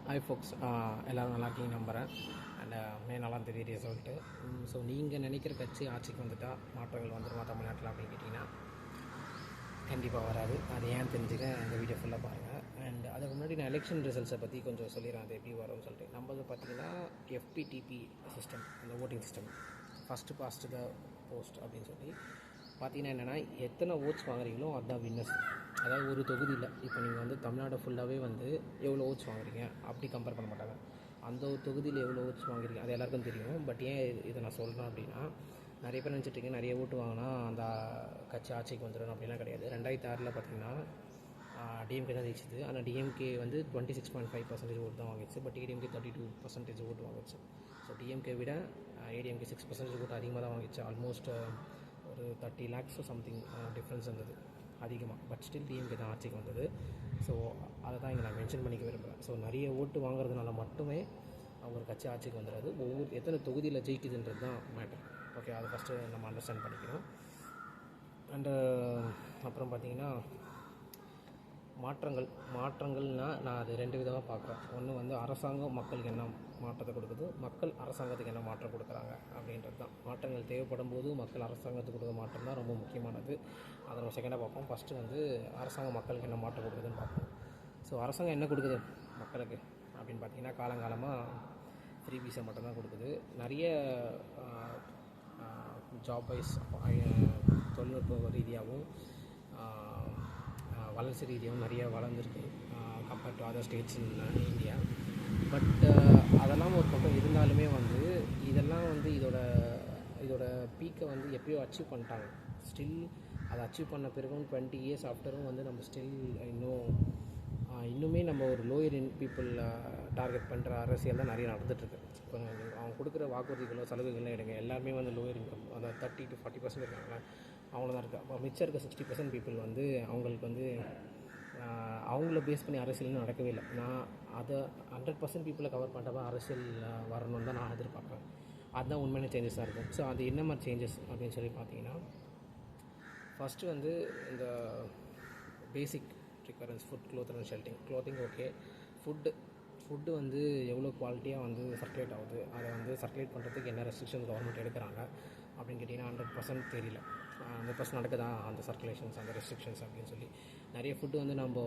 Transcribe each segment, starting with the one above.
Hi ஃபோக்ஸ், எல்லோரும் நல்லா இருக்கீங்க நம்புகிறேன். அண்ட் மே 4ஆம் தேதி ரிசல்ட்டு. ஸோ நீங்கள் நினைக்கிற கட்சி ஆட்சிக்கு வந்துட்டால் மாற்றங்கள் வந்துடுமா தமிழ்நாட்டில் அப்படின்னு கேட்டிங்கன்னா கண்டிப்பாக வராது. அது ஏன் தெரிஞ்சுக்க இந்த வீடியோ ஃபுல்லாக பாருங்கள். அண்ட் அதுக்கு முன்னாடி நான் எலெக்ஷன் ரிசல்ட்ஸை பற்றி கொஞ்சம் சொல்லிடுறேன், அது எப்படி வரும்னு சொல்லிட்டு. நம்மளது பார்த்திங்கன்னா FPTP சிஸ்டம், அந்த voting system, first past the post அப்படின்னு சொல்லி பார்த்திங்கன்னா என்னென்னா, எத்தனை ஓட்ஸ் வாங்குறீங்களோ அதுதான் வின்னர்ஸ். அதாவது ஒரு தொகுதியில் இப்போ நீங்கள் வந்து தமிழ்நாடு ஃபுல்லாகவே வந்து எவ்வளோ ஓட்ஸ் வாங்குறீங்க அப்படி கம்பேர் பண்ண மாட்டாங்க. அந்த ஒரு தொகுதியில் எவ்வளோ ஓட்ஸ் வாங்குறீங்க அது எல்லாருக்கும் தெரியும். பட் ஏன் இதை நான் சொல்கிறேன் அப்படின்னா, நிறைய பேர் நினச்சிட்ருக்கேன் நிறைய ஓட்டு வாங்கினா அந்த கட்சி ஆட்சிக்கு வந்துடும் அப்படிலாம் கிடையாது. 2006 பார்த்திங்கன்னா டிஎம்கே தான் ஜெயிச்சிது. ஆனால் டிஎம்கே வந்து 26.5% ஓட்டு தான் வாங்கிச்சு. பட் ஏடிஎம்கே 32% ஓட்டு வாங்கிச்சு. ஸோ டிஎம்கே விட ஏடிஎம்கே 6% ஓட்டு அதிகமாக தான் வாங்கிச்சு. ஆல்மோஸ்ட் ஒரு 30 lakhs சம்திங் டிஃப்ரென்ஸ் இருந்தது அதிகமாக. பட் ஸ்டில் டிஎம்கே தான் ஆட்சிக்கு வந்தது. ஸோ அதை தான் இங்கே நான் மென்ஷன் பண்ணிக்க விரும்புகிறேன். ஸோ நிறைய ஓட்டு வாங்குறதுனால மட்டுமே அவங்க கட்சி ஆட்சிக்கு வந்துடாது. எத்தனை தொகுதியில் ஜெயிக்குதுன்றது தான் மேட்டர். ஓகே, அதை ஃபஸ்ட்டு நம்ம அண்டர்ஸ்டாண்ட் பண்ணிக்கணும். அண்டு அப்புறம் பார்த்திங்கன்னா மாற்றங்கள்னால் நான் அது 2 விதமாக பார்க்குறேன். ஒன்று வந்து அரசாங்கம் மக்களுக்கு என்ன மாற்றத்தை கொடுக்குது, மக்கள் அரசாங்கத்துக்கு என்ன மாற்றம் கொடுக்குறாங்க அப்படின்றது தான். மாற்றங்கள் தேவைப்படும் போது மக்கள் அரசாங்கத்துக்கு கொடுக்குற மாற்றம் தான் ரொம்ப முக்கியமானது. அதை நம்ம செகண்டாக பார்ப்போம். ஃபஸ்ட்டு வந்து அரசாங்கம் மக்களுக்கு என்ன மாற்றம் கொடுக்குதுன்னு பார்ப்போம். ஸோ அரசாங்கம் என்ன கொடுக்குது மக்களுக்கு அப்படின்னு பார்த்திங்கன்னா, காலங்காலமாக ஃப்ரீ வீசா மட்டும்தான் கொடுக்குது. நிறைய ஜாப் வைஸ் தொழில்நுட்ப ரீதியாகவும் வளர்ச்சி ரீதியாகவும் நிறைய வளர்ந்துருக்கு compared to other states in India. But அதெல்லாம் ஒரு பக்கம் இருந்தாலுமே வந்து இதெல்லாம் வந்து இதோட பீக்கை வந்து எப்பயோ அச்சீவ் பண்ணிட்டாங்க. ஸ்டில் அதை அச்சீவ் பண்ண பிறகும் 20 years ஆஃப்டரும் வந்து நம்ம ஸ்டில் இன்னுமே நம்ம ஒரு லோயர் இன் பீப்புள் டார்கெட் பண்ணுற அரசியல் தான் நிறைய நடந்துகிட்ருக்கு. இப்போ அவங்க கொடுக்குற வாக்குறுதிகளோ சலுகைகளோ எடுங்க, எல்லாருமே வந்து லோயர் இன்கம், அந்த 30 to 40% இருக்காங்களா அவங்கள தான் இருக்கா. மிச்சம் இருக்க 60% பீப்புள் வந்து அவங்களுக்கு வந்து அவங்கள பேஸ் பண்ணி அரசியல்னு நடக்கவே இல்லை. நான் அதை 100% பீப்புளை கவர் பண்ணுறப்ப அரசியல் வரணும்னு தான் நான் எதிர்பார்க்குறேன். அதுதான் உண்மையான சேஞ்சஸாக இருக்கும். ஸோ அது என்ன மாதிரி சேஞ்சஸ் அப்படின்னு சொல்லி பார்த்தீங்கன்னா, ஃபஸ்ட்டு வந்து இந்த basic requirements, food, cloth and shelter. Clothing okay. Food வந்து எவ்வளோ குவாலிட்டியாக வந்து சர்க்குலேட் ஆகுது, அதை வந்து சர்க்குலேட் பண்ணுறதுக்கு என்ன ரெஸ்ட்ரிக்ஷன்ஸ் கவர்மெண்ட் எடுக்கிறாங்க அப்படின்னு கேட்டிங்கன்னா 100% தெரியல. 100% நடக்குதா அந்த சர்க்குலேஷன்ஸ், அந்த ரெஸ்ட்ரிக்ஷன்ஸ் அப்படின்னு சொல்லி. நிறைய ஃபுட்டு வந்து நம்ம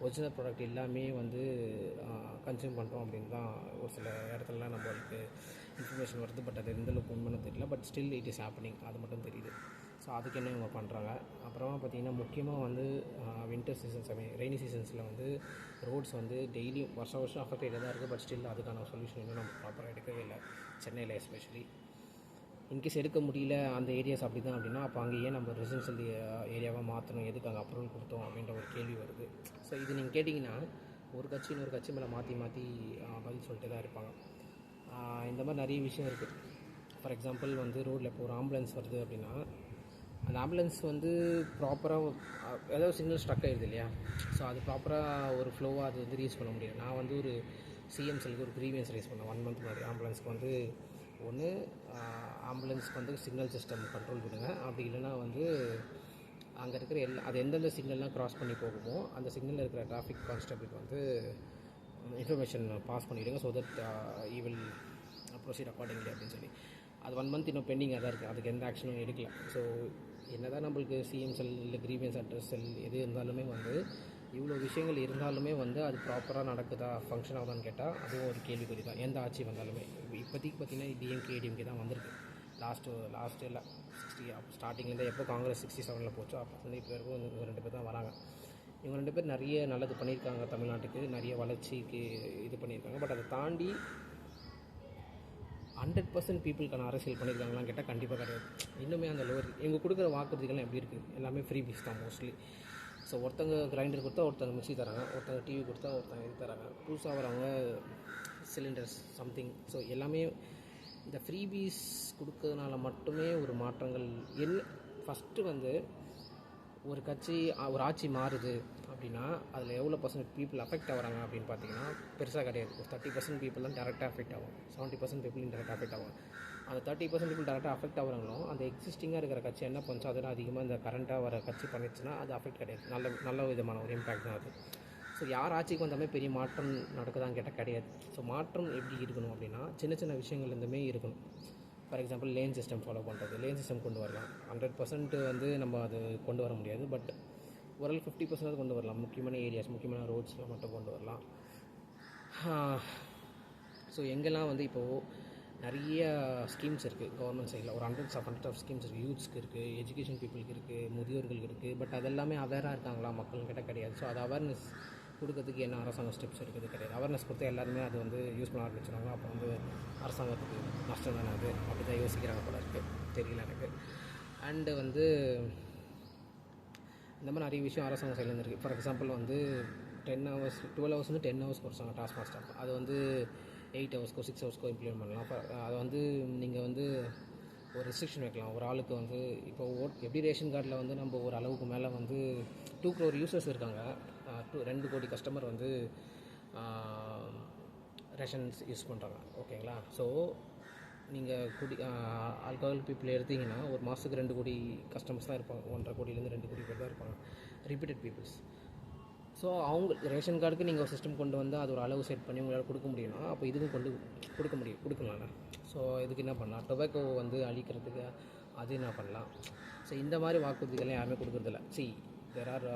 ஒரிஜினல் ப்ராடக்ட் எல்லாமே வந்து கன்சியூம் பண்ணுறோம் அப்படின்னு தான் ஒரு சில இடத்துலலாம் நம்மளுக்கு இன்ஃபர்மேஷன் வருது. பட் அது எந்தளவுக்கு உண்மைன்னு தெரியல. But still it is happening, அது மட்டும் தெரியுது. ஸோ அதுக்கு என்ன இவங்க பண்ணுறாங்க. அப்புறமா பார்த்திங்கன்னா முக்கியமாக வந்து வின்டர் சீசன்ஸ், ரெய்னி சீசன்ஸில் வந்து ரோட்ஸ் வந்து டெய்லியும் வருஷம் அஃபெக்டடாக தான் இருக்குது. பட் ஸ்டில் அதுக்கான சொல்யூஷன் இன்னும் நம்ம ப்ராப்பராக எடுக்கவே இல்லை, சென்னையில் எஸ்பெஷலி. இன்கேஸ் எடுக்க முடியல அந்த ஏரியாஸ் அப்படி தான் அப்படின்னா, அப்போ அங்கேயே நம்ம ரெசிடென்ஷியல் ஏரியாவாக மாற்றணும், எதுக்கு அங்கே அப்ரூவல் கொடுத்தோம் அப்படின்ற ஒரு கேள்வி வருது. ஸோ இது நீங்கள் கேட்டிங்கன்னா ஒரு கட்சி இன்னொரு கட்சி மேலே மாற்றி பதில் சொல்லிட்டு தான் இருப்பாங்க. இந்த மாதிரி நிறைய விஷயம் இருக்குது. ஃபார் எக்ஸாம்பிள் வந்து ரோட்டில் இப்போ ஒரு ஆம்புலன்ஸ் வருது அப்படின்னா, அந்த ஆம்புலன்ஸ் வந்து ப்ராப்பராக ஏதாவது சிக்னல் ஸ்ட்ரக் ஆகிடுது இல்லையா. ஸோ அது ப்ராப்பராக ஒரு ஃப்ளோவாக அது வந்து ரீச் பண்ண முடியாது. நான் வந்து ஒரு சிஎம்செலுக்கு ஒரு க்ரீவியன்ஸ் ரைஸ் பண்ணேன் 1 month முன்னாடி. ஆம்புலன்ஸ்க்கு வந்து ஒன்று ஆம்புலன்ஸ்க்கு வந்து சிக்னல் சிஸ்டம் கண்ட்ரோல் பண்ணுங்க, அப்படி இல்லைனா வந்து அங்கே இருக்கிற அது எந்தெந்த சிக்னல்லாம் க்ராஸ் பண்ணி போகுமோ அந்த சிக்னலில் இருக்கிற டிராஃபிக் கான்ஸ்டபிளுக்கு வந்து இன்ஃபர்மேஷன் பாஸ் பண்ணிவிடுங்க. So that he will proceed accordingly அப்படின்னு சொல்லி. அது 1 month இன்னும் பெண்டிங்காக தான் இருக்குது. அதுக்கு எந்த ஆக்ஷனும் எடுக்கல. ஸோ என்ன தான் நம்மளுக்கு சிஎம் செல் இல்லை கிரீவியன்ஸ் அட்ரஸ் செல் எது இருந்தாலுமே வந்து இவ்வளோ விஷயங்கள் இருந்தாலுமே வந்து அது ப்ராப்பராக நடக்குதா, ஃபங்க்ஷன் ஆகுதான்னு கேட்டால் அதுவும் ஒரு கேள்விக்குறி தான். எந்த ஆட்சி வந்தாலுமே. இப்போதைக்கு பார்த்திங்கன்னா டிஎம்கே தான் வந்திருக்கு. லாஸ்ட்டு இல்லை 60 ஸ்டார்டிங்லேருந்து எப்போ காங்கிரஸ் 67 போச்சோ அப்போ வந்து இப்போ வரைக்கும் இவங்க 2 பேர் தான் வராங்க. இவங்க 2 பேர் நிறைய நல்லது பண்ணியிருக்காங்க தமிழ்நாட்டுக்கு, நிறைய வளர்ச்சிக்கு இது பண்ணியிருக்காங்க. பட் அதை தாண்டி 100% பீப்புளுக்கான அரசியல் பண்ணியிருக்காங்களான்னு கேட்டால் கண்டிப்பாக கிடையாது. இன்னுமே அந்த லோவர் இவங்க கொடுக்குற வாக்குறுதிகள்லாம் எப்படி இருக்குது, எல்லாமே ஃப்ரீ பீஸ் தான் மோஸ்ட்லி. ஸோ ஒருத்தங்க கிரைண்டர் கொடுத்தா ஒருத்தங்க மிக்ஸி தராங்க, ஒருத்தங்க டிவி கொடுத்தா ஒருத்தங்க இது தராங்க, புதுசாக வரவங்க சிலிண்டர்ஸ் சம்திங். ஸோ எல்லாமே இந்த ஃப்ரீ பீஸ் கொடுக்கறதுனால மட்டுமே ஒரு மாற்றங்கள் என்ன. ஃபஸ்ட்டு வந்து ஒரு ஆட்சி மாறுது அப்படின்னா அதில் எவ்வளோ % பீப்புள் அஃபெக்ட் ஆகிறாங்க அப்படின்னு பார்த்தீங்கன்னா பெருசாக கிடையாது. ஒரு 30% பீப்புள் தான் டேரெக்டாக அஃபெக்ட் ஆகும், 70% பீப்புள் இன்டெரக்டாக அஃபெக்ட் ஆகும். அந்த 30% பீப்புள் டேரெக்டாக அஃபெக்ட் ஆகிறாங்களும் அந்த எக்ஸிஸ்டிங்காக இருக்கிற கட்சி என்ன பண்ணுச்சோ அதோட அதிகமாக இந்த கரண்ட்டாக வர கட்சி பண்ணிச்சுன்னா அது அஃபெக்ட் கிடையாது. நல்ல விதமான ஒரு இம்பேக்ட் தான் அது. ஸோ யார் ஆட்சிக்கு வந்தாலுமே பெரிய மாற்றம் நடக்குதான்னு கேட்டால் கிடையாது. ஸோ மாற்றம் எப்படி இருக்கணும் அப்படின்னா சின்ன சின்ன விஷயங்கள்லேருந்துமே இருக்கணும். For example lane system follow பண்ணுறது, லேன் சிஸ்டம் கொண்டு வரலாம். 100% வந்து நம்ம அது கொண்டு வர முடியாது, பட் ஓரளவு 50% கொண்டு வரலாம். முக்கியமான ஏரியாஸ், முக்கியமான ரோட்ஸில் மட்டும் கொண்டு வரலாம். ஸோ எங்கெல்லாம் வந்து இப்போது நிறைய ஸ்கீம்ஸ் இருக்குது கவர்மெண்ட் சைடில், ஒரு ஹண்ட்ரட்ஸ் ஆஃப் ஸ்கீம்ஸ் இருக்குது. யூத்ஸ்க்கு இருக்குது, எஜுகேஷன் பீப்புளுக்கு இருக்குது, முதியோர்களுக்கு இருக்குது. பட் அதெல்லாமே அவேராக இருக்காங்களா மக்கள் கிட்ட? கிடையாது. ஸோ அது அவேர்னஸ் கொடுக்கறதுக்கு என்ன அரசாங்கம் ஸ்டெப்ஸ் எடுக்கிறது கிடையாது. அவேர்னஸ் கொடுத்து எல்லாருமே அது வந்து யூஸ் பண்ண ஆரம்பிச்சிடுவாங்க. அப்போ வந்து அரசாங்கத்துக்கு நஷ்டம் தானே அது, அப்படி தான் யோசிக்கிறாங்க போல இருக்குது, தெரியல எனக்கு. அண்டு வந்து இந்த மாதிரி நிறைய விஷயம் அரசாங்கம் சைட்லேருந்து இருக்குது. ஃபார் எக்ஸாம்பிள் வந்து 12 ஹவர்ஸ் வந்து 10 ஹவர்ஸ் குறைச்சாங்க டாஸ்க் மாஸ்டர். அது வந்து 8 ஹவர்ஸ்க்கோ 6 ஹவர்ஸ்க்கோ இம்ப்ளிமெண்ட் பண்ணலாம். அதை வந்து நீங்கள் வந்து ஒரு ரெஸ்ட்ரிக்ஷன் வைக்கலாம். ஒரு ஆளுக்கு வந்து இப்போ எப்படி ரேஷன் கார்டில் வந்து நம்ம ஒரு அளவுக்கு மேலே வந்து 2 crore யூசர்ஸ் இருக்காங்க, 2 கோடி கஸ்டமர் வந்து ரேஷன்ஸ் யூஸ் பண்ணுறாங்க, ஓகேங்களா? ஸோ நீங்கள் ஆல்கஹால் பீப்புள் எடுத்திங்கன்னா ஒரு மாதத்துக்கு 2 கோடி கஸ்டமர்ஸ் தான் இருப்பாங்க. 1.5 கோடியிலேருந்து 2 கோடி பேர் தான் இருப்பாங்க, ரிப்பீட்டட் பீப்புள்ஸ். ஸோ அவங்க ரேஷன் கார்டுக்கு நீங்கள் ஒரு சிஸ்டம் கொண்டு வந்து அது ஒரு அளவு செட் பண்ணி உங்களால் கொடுக்க முடியும்னா அப்போ இதுக்கும் கொடுக்கலாம்ல. ஸோ இதுக்கு என்ன பண்ணலாம்? டொபாக்கோ வந்து அழிக்கிறதுக்கு அது என்ன பண்ணலாம்? ஸோ இந்த மாதிரி வாக்குறுதிகள்லாம் யாருமே கொடுக்குறதில்ல. There are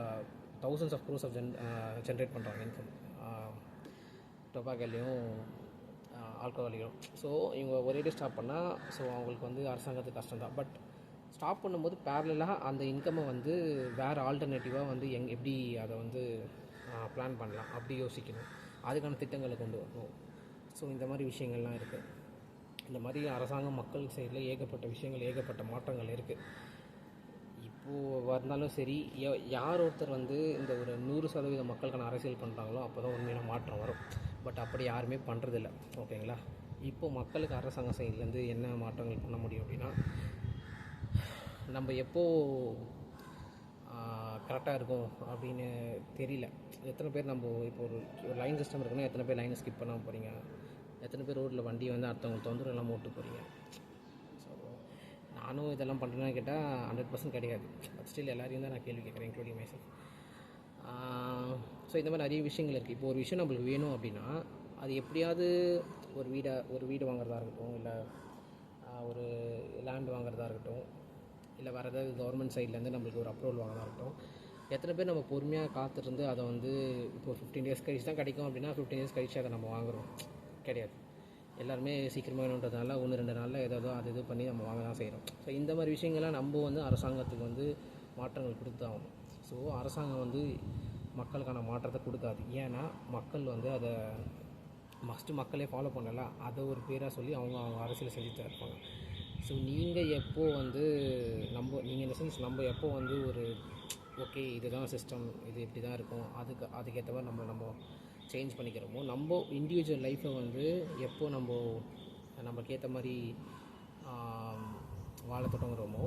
thousands of crores generate பண்ணுறாங்க இன்கம் டொபாக்கோலையும் ஆல்கஹாலையும். ஸோ இவங்க ஒரேடி ஸ்டாப் பண்ணால் ஸோ அவங்களுக்கு வந்து அரசாங்கத்துக்கு கஷ்டம் தான். பட் ஸ்டாப் பண்ணும்போது பேரலாக அந்த இன்கம்மை வந்து வேறு ஆல்டர்னேட்டிவாக வந்து எப்படி அதை வந்து பிளான் பண்ணலாம் அப்படி யோசிக்கணும். அதுக்கான திட்டங்களை கொண்டு வரணும். ஸோ இந்த மாதிரி விஷயங்கள்லாம் இருக்குது. இந்த மாதிரி அரசாங்கம் மக்கள் சைடில் ஏகப்பட்ட விஷயங்கள், ஏகப்பட்ட மாற்றங்கள் இருக்குது. இப்போது வந்தாலும் சரி, யார் ஒருத்தர் வந்து இந்த ஒரு 100% மக்களுக்கான அரசியல் பண்ணுறாங்களோ அப்போ தான் உண்மையான மாற்றம் வரும். பட் அப்படி யாருமே பண்ணுறதில்ல, ஓகேங்களா? இப்போது மக்களுக்கு அரசாங்க சைட்லேருந்து என்ன மாற்றங்கள் பண்ண முடியும் அப்படின்னா, நம்ம எப்போ கரெக்டாக இருக்கும் அப்படின்னு தெரியல. எத்தனை பேர் நம்ம இப்போ ஒரு லைன் சிஸ்டம் இருக்குன்னா எத்தனை பேர் லைனை ஸ்கிப் பண்ணாமல் போகிறீங்க? எத்தனை பேர் ரோட்டில் வண்டி வந்து அடுத்தவங்களுக்கு தொந்தரவு இல்லாமல் ஓட்டு போகிறீங்க? ஸோ நானும் இதெல்லாம் பண்ணுறேன்னு கேட்டால் 100% கிடையாது. பட் ஸ்டில் எல்லாரையும் தான் நான் கேள்வி கேட்குறேன், இன்க்ளூடிங் மைசெல்ஃப். ஸோ இந்த மாதிரி நிறைய விஷயங்கள் இருக்குது. இப்போ ஒரு விஷயம் நம்மளுக்கு வேணும் அப்படின்னா அது எப்படியாவது ஒரு வீடு வாங்குறதா இருக்கட்டும், இல்லை ஒரு லேண்ட் வாங்குறதா இருக்கட்டும், இல்லை வேறு ஏதாவது கவர்மெண்ட் சைட்லேருந்து நம்மளுக்கு ஒரு அப்ரூவல் வாங்கினா இருக்கட்டும், எத்தனை பேர் நம்ம பொறுமையாக காத்திருந்து அதை வந்து இப்போ 15 days கழிச்சு தான் கிடைக்கும் அப்படின்னா 15 days கழிச்சு அதை நம்ம வாங்குகிறோம்? கிடையாது. எல்லாருமே சீக்கிரமாக வேணுன்றதுனால 1-2 நாளில் ஏதாவது அது இது பண்ணி நம்ம வாங்க தான் செய்கிறோம். ஸோ இந்த மாதிரி விஷயங்கள்லாம் நம்ம வந்து அரசாங்கத்துக்கு வந்து மாற்றங்கள் கொடுத்து ஆகணும். ஸோ அரசாங்கம் வந்து மக்களுக்கான மாற்றத்தை கொடுக்காது. ஏன்னா மக்கள் வந்து அதை மக்களே ஃபாலோ பண்ணலை, அதை ஒரு பேராக சொல்லி அவங்க அரசியல் செஞ்சுட்டு தான் இருப்பாங்க. ஸோ நீங்கள் எப்போ வந்து நீங்கள் இந்த சென்ஸ் நம்ம எப்போ வந்து ஒரு ஓகே இதுதான் சிஸ்டம், இது இப்படி தான் இருக்கும், அதுக்கேற்ற மாதிரி நம்ம சேஞ்ச் பண்ணிக்கிறோமோ, நம்ம இண்டிவிஜுவல் லைஃப்பை வந்து எப்போ நம்மளுக்கு ஏற்ற மாதிரி வாழ தொடங்குறோமோ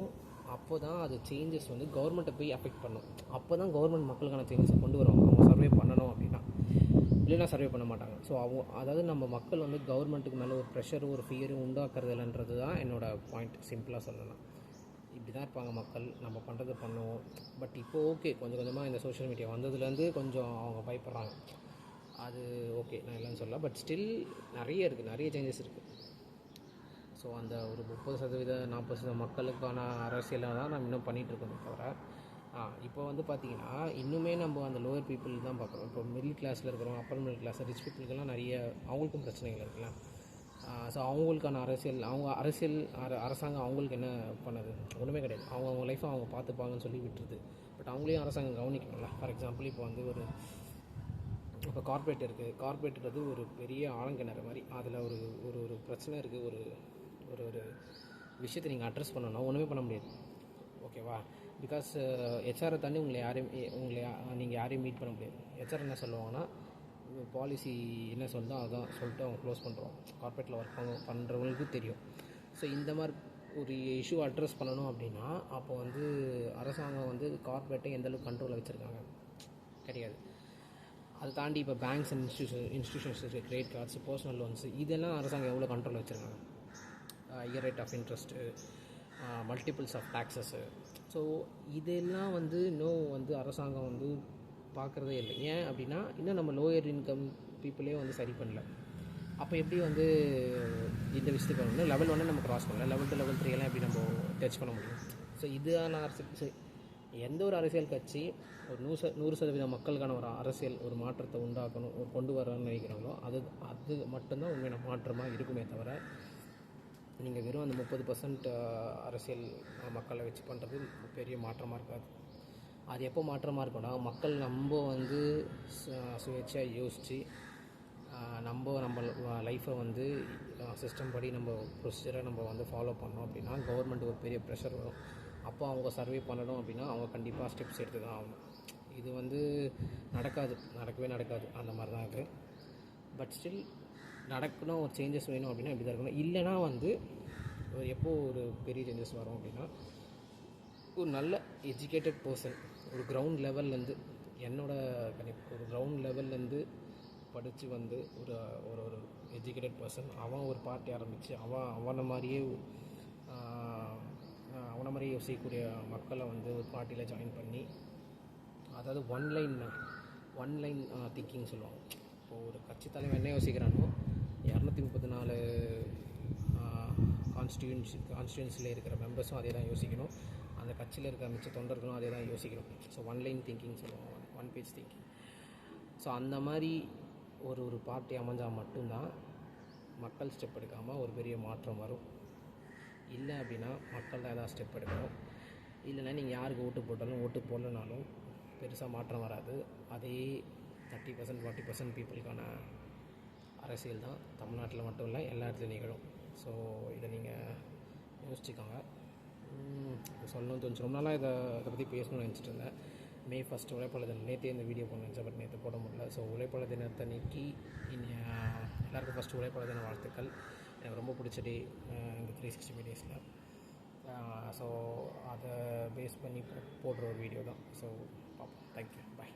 அப்போ தான் அது சேஞ்சஸ் வந்து கவர்மெண்ட்டை போய் அஃபெக்ட் பண்ணும். அப்போ தான் கவர்மெண்ட் மக்களுக்கான சேஞ்சஸை கொண்டு வருவாங்க. அவங்க சர்வே பண்ணணும் அப்படின்னா, இல்லைன்னா சர்வே பண்ண மாட்டாங்க. ஸோ அதாவது நம்ம மக்கள் வந்து கவர்மெண்ட்டுக்கு மேலே ஒரு ப்ரெஷரும் ஒரு ஃபியரும் உண்டாக்குறது இல்லைன்றது தான் என்னோடய பாயிண்ட். சிம்பிளாக சொல்லலாம், இப்படி தான் இருப்பாங்க மக்கள், நம்ம பண்ணுறது பண்ணுவோம். பட் இப்போது ஓகே, கொஞ்சம் கொஞ்சமாக இந்த சோஷியல் மீடியா வந்ததுலேருந்து கொஞ்சம் அவங்க பயப்படுறாங்க. அது ஓகே, நான் இல்லைன்னு சொல்லலாம். பட் ஸ்டில் நிறைய சேஞ்சஸ் இருக்குது. ஸோ அந்த ஒரு 30% 40% மக்களுக்கான அரசியலாக தான் நம்ம இன்னும் பண்ணிகிட்ருக்கோம். தவிர இப்போ வந்து பார்த்திங்கன்னா இன்னுமே நம்ம அந்த லோவர் பீப்புள் தான் பார்க்குறோம். இப்போ மிடில் கிளாஸில் இருக்கிறோம், அப்பர் மிடில் கிளாஸ், ரிச் பீப்புளுக்கெல்லாம் நிறைய அவங்களுக்கும் பிரச்சனைகள் இருக்குல்ல. ஸோ அவங்களுக்கான அரசாங்கம் அவங்களுக்கு என்ன பண்ணுது? ஒன்றுமே கிடையாது. அவங்க லைஃப்பை அவங்க பார்த்துப்பாங்கன்னு சொல்லி விட்டுருது. பட் அவங்களையும் அரசாங்கம் கவனிக்கணும்ல. ஃபார் எக்ஸாம்பிள் இப்போ வந்து இப்போ கார்பரேட் இருக்குது. கார்பரேட்டுன்றது ஒரு பெரிய ஆழங்கிணறு மாதிரி. அதில் ஒரு பிரச்சனை இருக்குது. ஒரு விஷயத்தை நீங்கள் அட்ரஸ் பண்ணணும்னா ஒன்றுமே பண்ண முடியாது, ஓகேவா? பிகாஸ் ஹெச்ஆரை தாண்டி நீங்கள் யாரையும் மீட் பண்ண முடியாது. ஹெச்ஆர் என்ன சொல்லுவாங்கன்னா பாலிசி என்ன சொல்லுதோ அதான் சொல்லிட்டு அவங்க க்ளோஸ் பண்ணுறோம். கார்பரேட்டில் ஒர்க் பண்ணுறவங்களுக்கு தெரியும். ஸோ இந்த மாதிரி ஒரு இஷ்யூ அட்ரஸ் பண்ணணும் அப்படின்னா அப்போ வந்து அரசாங்கம் வந்து கார்பரேட்டை எந்தளவுக்கு கண்ட்ரோலில் வச்சுருக்காங்க? கிடையாது. அதை தாண்டி இப்போ பேங்க்ஸ் அண்ட் இன்ஸ்டியூஷன்ஸ் இருக்குது, கிரெடிட் கார்ட்ஸ், பர்சனல் லோன்ஸு, இதெல்லாம் அரசாங்கம் எவ்வளோ கண்ட்ரோலில் வச்சுருக்காங்க? Year rate of interest, multiples of taxes. So இதெல்லாம் வந்து இன்னும் வந்து அரசாங்கம் வந்து பார்க்குறதே இல்லை. ஏன் அப்படின்னா இன்னும் நம்ம லோயர் இன்கம் பீப்புளே வந்து சரி பண்ணல. அப்போ எப்படி வந்து இந்த விஷயத்துக்கு வரணும்? லெவல் 1 நம்ம க்ராஸ் பண்ணல, லெவல் 2 லெவல் 3 எல்லாம் எப்படி நம்ம டச் பண்ண முடியும்? ஸோ இதுதான் எந்த ஒரு அரசியல் கட்சி ஒரு 100% மக்களுக்கான ஒரு அரசியல் ஒரு மாற்றத்தை உண்டாக்கணும், ஒரு கொண்டு வரணும்னு நினைக்கிறாங்களோ அது மட்டும்தான் உண்மையான மாற்றமாக இருக்குமே தவிர, நீங்கள் வெறும் அந்த 30% அரசியல் மக்களை வச்சு பண்ணுறது பெரிய மாற்றமாக இருக்காது. அது எப்போ மாற்றமாக இருக்கும்னா, மக்கள் நம்ம வந்து சுயேட்சையாக யோசித்து நம்ம லைஃப்பை வந்து சிஸ்டம் படி நம்ம ப்ரொசீஜரை நம்ம வந்து ஃபாலோ பண்ணோம் அப்படின்னா கவர்மெண்ட் ஒரு பெரிய ப்ரெஷர் வரும். அப்போ அவங்க சர்வே பண்ணணும் அப்படின்னா அவங்க கண்டிப்பாக ஸ்டெப்ஸ் எடுத்து தான் ஆகணும். இது வந்து நடக்கவே நடக்காது. அந்த மாதிரி தான் இருக்குது. பட் ஸ்டில் நடக்கணும், ஒரு சேஞ்சஸ் வேணும் அப்படின்னா இப்படி தான் இருக்கணும். இல்லைனா வந்து ஒரு பெரிய சேஞ்சஸ் வரும் அப்படின்னா ஒரு நல்ல எஜுகேட்டட் பர்சன் ஒரு கிரவுண்ட் லெவல்லேருந்து ஒரு கிரவுண்ட் லெவல்லேருந்து படித்து வந்து ஒரு ஒரு எஜுகேட்டட் பர்சன் அவன் ஒரு பார்ட்டி ஆரம்பித்து அவனை மாதிரியே யோசிக்கக்கூடிய மக்களை வந்து ஒரு பார்ட்டியில் ஜாயின் பண்ணி, அதாவது ஒன் லைன் திங்கிங் சொல்லுவாங்க. இப்போது ஒரு கட்சி தலைவன் என்ன யோசிக்கிறானோ 234 கான்ஸ்டியூன்சியில் இருக்கிற மெம்பர்ஸும் அதே தான் யோசிக்கணும், அந்த கட்சியில் இருக்கிற மிச்ச தொண்டர்களும் அதே தான் யோசிக்கணும். ஸோ ஒன் லைன் திங்கிங் சொல்லுவாங்க, ஒன் பேஜ் திங்கிங். ஸோ அந்த மாதிரி ஒரு பார்ட்டி அமைஞ்சால் மட்டும்தான் மக்கள் ஸ்டெப் எடுக்காமல் ஒரு பெரிய மாற்றம் வரும். இல்லை அப்படின்னா மக்கள் தான் ஏதாவது ஸ்டெப் எடுக்கணும். இல்லைன்னா நீங்கள் யாருக்கு ஓட்டு போடலனாலும் பெருசாக மாற்றம் வராது. அதே 30% 40% பீப்புளுக்கான அரசியல் தான் தமிழ்நாட்டில் மட்டும் இல்லை எல்லா இடத்துலையும் நிகழும். ஸோ இதை நீங்கள் யோசிச்சுக்கோங்க. சொல்லணும்னு தோணுச்சு. ரொம்ப நாளாக இதை பற்றி பேசணும்னு நினச்சிட்டு இருந்தேன். May 1 உழைப்பாளர் தினம். நேற்றே இந்த வீடியோ போட நினச்சேன், பட் நேற்று போட முடியல. ஸோ உழைப்பாளர் தினத்தை நீக்கி எல்லாருக்கும் ஃபஸ்ட்டு உழைப்பாளர் தின வாழ்த்துக்கள். எனக்கு ரொம்ப பிடிச்ச டே இந்த 365 டேஸில். ஸோ அதை பேஸ் பண்ணி போடுற ஒரு வீடியோ தான். ஸோ பார்ப்போம். தேங்க்யூ, பாய்.